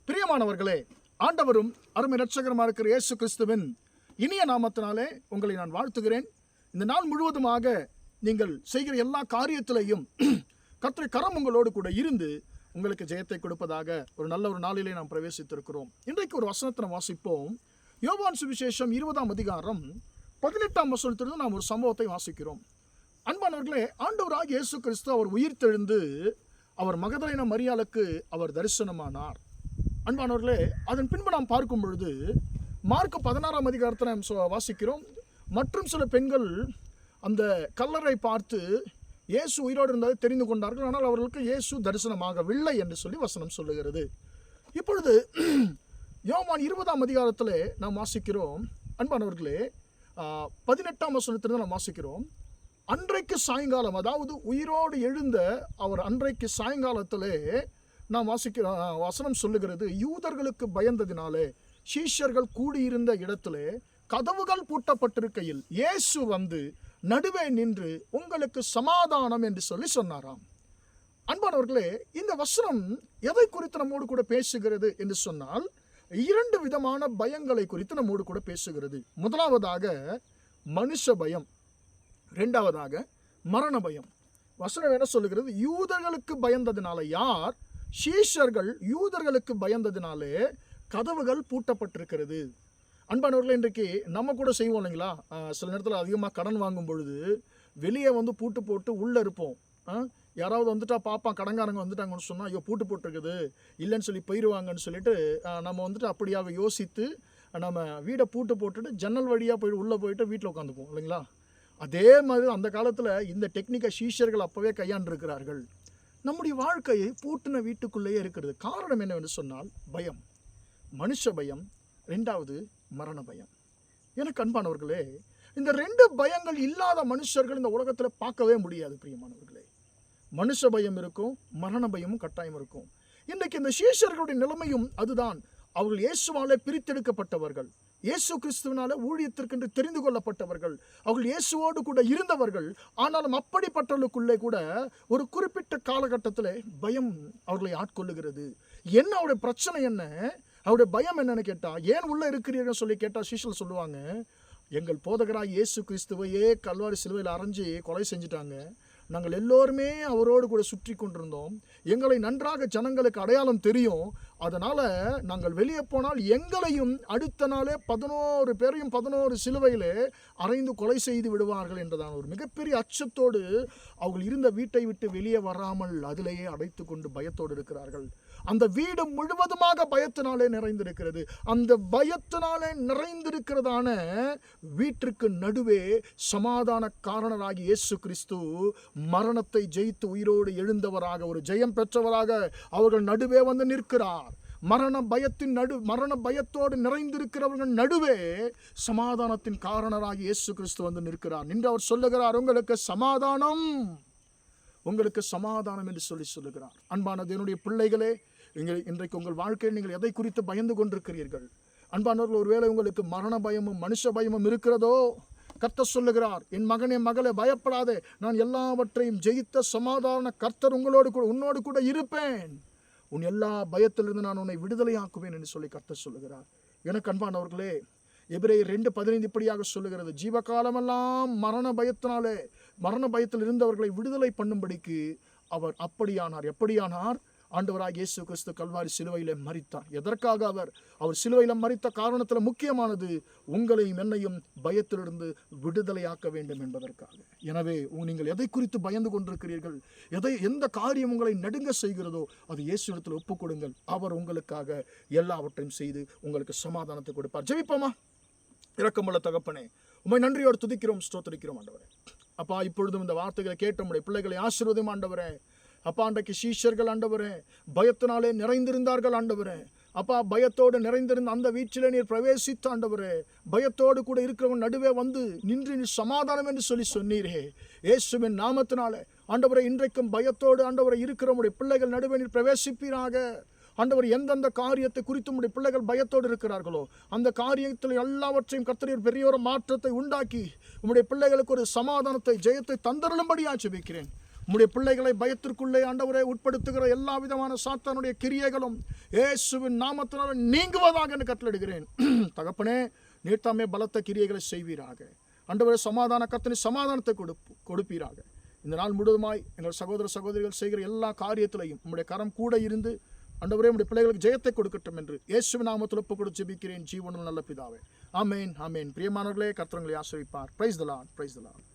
பிரியமானவர்களே, ஆண்டவரும் அருமை இரட்சகருமா இருக்கிற இயேசு கிறிஸ்துவின் இனிய நாமத்தினாலே உங்களை நான் வாழ்த்துகிறேன். இந்த நாள் முழுவதுமாக நீங்கள் செய்கிற எல்லா காரியத்திலையும் கர்த்தருடைய கரம் உங்களோடு கூட இருந்து உங்களுக்கு ஜெயத்தை கொடுப்பதாக ஒரு நல்ல ஒரு நாளிலே நாம் பிரவேசித்திருக்கிறோம். இன்றைக்கு ஒரு வசனத்தை நாம் வாசிப்போம். யோவான் சுவிசேஷம் 20ஆம் அதிகாரம் 18ஆம் வசனத்திலிருந்து நாம் ஒரு சம்பவத்தை வாசிக்கிறோம். அன்பானவர்களே, ஆண்டவராகிய இயேசு கிறிஸ்து அவர் உயிர்த்தெழுந்து அவர் மகதலேனா மரியாளுக்கு அவர் தரிசனமானார். அன்பானவர்களே, அதன் பின்பு நாம் பார்க்கும் பொழுது மார்க் 16ஆம் அதிகாரத்தை நாம் வாசிக்கிறோம். மற்றும் சில பெண்கள் அந்த கல்லறை பார்த்து இயேசு உயிரோடு இருந்ததை தெரிந்து கொண்டார்கள். ஆனால் அவர்களுக்கு இயேசு தரிசனமாகவில்லை என்று சொல்லி வசனம் சொல்லுகிறது. இப்பொழுது யோவான் 20ஆம் அதிகாரத்தில் நாம் வாசிக்கிறோம். அன்பானவர்களே, 18ஆம் வசனத்திலிருந்து நாம் வாசிக்கிறோம். அன்றைக்கு சாயங்காலம், அதாவது உயிரோடு எழுந்த அவர் அன்றைக்கு சாயங்காலத்திலே நாம் வாசிக்கிற வசனம் சொல்லுகிறது, யூதர்களுக்கு பயந்ததினாலே சீஷர்கள் கூடியிருந்த இடத்திலே கதவுகள் பூட்டப்பட்டிருக்கையில் இயேசு வந்து நடுவே நின்று உங்களுக்கு சமாதானம் என்று சொல்லி சொன்னாராம். அன்பானவர்களே, இந்த வசனம் எதை குறித்து நம்மோடு கூட பேசுகிறது என்று சொன்னால், இரண்டு விதமான பயங்களை குறித்து நம்மோடு கூட பேசுகிறது. முதலாவதாக மனுஷ பயம், இரண்டாவதாக மரண பயம். வசனம் என்ன சொல்லுகிறது? யூதர்களுக்கு பயந்ததினால, யார்? சீஷர்கள் யூதர்களுக்கு பயந்ததினாலே கதவுகள் பூட்டப்பட்டிருக்கிறது. அன்பானவர்களே, இன்றைக்கு நம்ம கூட செய்வோம் இல்லைங்களா? சில நேரத்தில் அதிகமாக கடன் வாங்கும் பொழுது வெளியே வந்து பூட்டு போட்டு உள்ளே இருப்போம். யாராவது வந்துட்டா பார்ப்பான், கடன்காரங்க வந்துட்டாங்கன்னு சொன்னால் ஐயோ பூட்டு போட்டிருக்குது இல்லைன்னு சொல்லி போயிடுவாங்கன்னு சொல்லிட்டு நம்ம வந்துட்டு அப்படியாக யோசித்து நம்ம வீடை பூட்டு போட்டுட்டு ஜன்னல் வழியாக போய் உள்ளே போயிட்டு வீட்டில் உட்காந்துப்போம் இல்லைங்களா? அதே மாதிரி அந்த காலத்தில் இந்த டெக்னிக்கை சீஷர்கள் அப்போவே கையாண்டிருக்கிறார்கள். நம்முடைய வாழ்க்கையை பூட்டின வீட்டுக்குள்ளேயே இருக்கிறது. காரணம் என்னவென்று சொன்னால் பயம், மனுஷ பயம், ரெண்டாவது மரண பயம். எனக்கு அன்பானவர்களே, இந்த ரெண்டு பயங்கள் இல்லாத மனுஷர்கள் இந்த உலகத்தில் பார்க்கவே முடியாது. பிரியமானவர்களே, மனுஷ பயம் இருக்கும், மரண பயமும் கட்டாயம் இருக்கும். இன்றைக்கு இந்த சீஷர்களுடைய நிலைமையும் அதுதான். அவர்கள் இயேசுவாலே பிரித்தெடுக்கப்பட்டவர்கள், இயேசு கிறிஸ்துவினால ஊழியத்திற்கென்று தெரிந்து கொள்ளப்பட்டவர்கள், அவர்கள் இயேசுவோடு கூட இருந்தவர்கள். ஆனாலும் அப்படிப்பட்டவர்களுக்குள்ளே கூட ஒரு குறிப்பிட்ட காலகட்டத்தில் பயம் அவர்களை ஆட்கொள்ளுகிறது. என்ன அவருடைய பிரச்சனை, என்ன அவருடைய பயம் என்னன்னு கேட்டால், ஏன் உள்ளே இருக்கிறீர்கள் சொல்லி கேட்டால் சீஷர்கள் சொல்லுவாங்க, எங்கள் போதகராக இயேசு கிறிஸ்துவையே கல்வாரி சிலுவையில் அரைஞ்சி கொலை செஞ்சுட்டாங்க. நாங்கள் எல்லோருமே அவரோடு கூட சுற்றி கொண்டிருந்தோம். எங்களை நன்றாக ஜனங்களுக்கு அடையாளம் தெரியும். அதனால் நாங்கள் வெளியே போனால் எங்களையும் அடுத்த நாளே 11 பேரையும் 11 சிலுவையிலே அறைந்து கொலை செய்து விடுவார்கள் என்றதான ஒரு மிகப்பெரிய அச்சத்தோடு அவர்கள் இருந்த வீட்டை விட்டு வெளியே வராமல் அதிலேயே அடைத்து கொண்டு பயத்தோடு இருக்கிறார்கள். அந்த வீடு முழுவதுமாக பயத்தினாலே நிறைந்திருக்கிறது. அந்த பயத்தினாலே நிறைந்திருக்கிறதான வீட்டிற்கு நடுவே சமாதான காரணராகி இயேசு கிறிஸ்து மரணத்தை ஜெயித்து உயிரோடு எழுந்தவராக, ஒரு ஜெயம் பெற்றவராக அவர்கள் நடுவே வந்து நிற்கிறார். மரண பயத்தோடு நிறைந்திருக்கிறவர்கள் நடுவே சமாதானத்தின் காரணராகி இயேசு கிறிஸ்து வந்து நிற்கிறார். நின்று அவர் சொல்லுகிறார், உங்களுக்கு சமாதானம், உங்களுக்கு சமாதானம் என்று சொல்லுகிறார். அன்பான தேவனுடைய பிள்ளைகளே, இன்றைக்கு உங்கள் வாழ்க்கையில் நீங்கள் எதை குறித்து பயந்து கொண்டிருக்கிறீர்கள்? அன்பானவர்கள், ஒருவேளை உங்களுக்கு மரண பயமும் மனுஷ பயமும் இருக்கிறதோ, கர்த்தர் சொல்லுகிறார், என் மகனே மகளே பயப்படாதே, நான் எல்லாவற்றையும் ஜெயித்த சமாதான கர்த்தர் உன்னோடு கூட இருப்பேன். உன் எல்லா பயத்திலிருந்து நான் உன்னை விடுதலையாக்குவேன் என்று சொல்லி கர்த்தர் சொல்லுகிறார். எனக்கு அன்பானவர்களே, எபிரேயர் 2:15 இப்படியாக சொல்லுகிறது, ஜீவகாலமெல்லாம் மரண பயத்தில் இருந்தவர்களை விடுதலை பண்ணும்படிக்கு அவர் அப்படியானார். எப்படியானார்? ஆண்டவராகிய இயேசு கிறிஸ்து கல்வாரி சிலுவையிலே மரித்தார். எதற்காக? அவர் சிலுவையில் மரித்த காரணத்தில் முக்கியமானது உங்களையும் என்னையும் பயத்திலிருந்து விடுதலையாக்க வேண்டும் என்பதற்காக. எனவே நீங்கள் எதை குறித்து பயந்து கொண்டிருக்கிறீர்கள், எந்த காரியம் உங்களை நடுங்க செய்கிறதோ அது இயேசுவிடத்தில் ஒப்புக் கொடுங்கள். அவர் உங்களுக்காக எல்லாவற்றையும் செய்து உங்களுக்கு சமாதானத்தை கொடுப்பார். ஜெபிப்போமா? இரக்கமுள்ள தகப்பனே, உம்மை நன்றியோடு துதிக்கிறோம், ஸ்தோத்திரிக்கிறோம் ஆண்டவரே. அப்பா, இப்பொழுதும் இந்த வார்த்தைகளை கேட்ட உம்முடைய பிள்ளைகளை ஆசீர்வதியும் ஆண்டவரே. அப்பா, அன்றைக்கு சீஷர்கள் ஆண்டவரே பயத்தினாலே நிறைந்திருந்தார்கள் ஆண்டவரே. அப்பா, பயத்தோடு நிறைந்திருந்த அந்த வீட்டிலே நீர் பிரவேசித்த ஆண்டவரே, பயத்தோடு கூட இருக்கிறவன் நடுவே வந்து நின்று நீ சமாதானம் என்று சொல்லி சொன்னீரே. இயேசுவின் நாமத்தினாலே ஆண்டவரே, இன்றைக்கும் பயத்தோடு ஆண்டவரை இருக்கிறவனுடைய பிள்ளைகள் நடுவே நீர் பிரவேசிப்பீராக. ஆண்டவர், எந்தெந்த காரியத்தை குறித்து உம்முடைய பிள்ளைகள் பயத்தோடு இருக்கிறார்களோ அந்த காரியத்தில் எல்லாவற்றையும் கர்த்தர் பெரிய ஒரு மாற்றத்தை உண்டாக்கி உம்முடைய பிள்ளைகளுக்கு ஒரு சமாதானத்தை, ஜெயத்தை தந்தருளும்படியாக ஜெபிக்கிறேன். உம்முடைய பிள்ளைகளை பயத்திற்குள்ளே ஆண்டவரே உட்படுத்துகிற எல்லா விதமான சாத்தானுடைய கிரியைகளும் இயேசுவின் நாமத்தினால் நீங்குவதாக என்று கட்டளையிடுகிறேன். தகப்பனே, நீர் தாமே பலத்த கிரியைகளை செய்வீராக. ஆண்டவரே, சமாதான கர்த்தனே சமாதானத்தை கொடுப்பீராக. இந்த நாள் முழுவதுமாய் எங்கள் சகோதர சகோதரிகள் செய்கிற எல்லா காரியத்திலையும் உம்முடைய கரம் கூட இருந்து ஆண்டவரே உம்முடைய பிள்ளைகளுக்கு ஜெயத்தை கொடுக்கட்டும் என்று இயேசுவின் நாமத்தில் ஒப்புக்கொடுத்து ஜெபிக்கிறேன் ஜீவனுள்ள நல்ல பிதாவே. ஆமென், ஆமென். பிரியமானவர்களே, கர்த்தர் உங்களை ஆசீர்வதிப்பார். Praise the Lord, praise the Lord.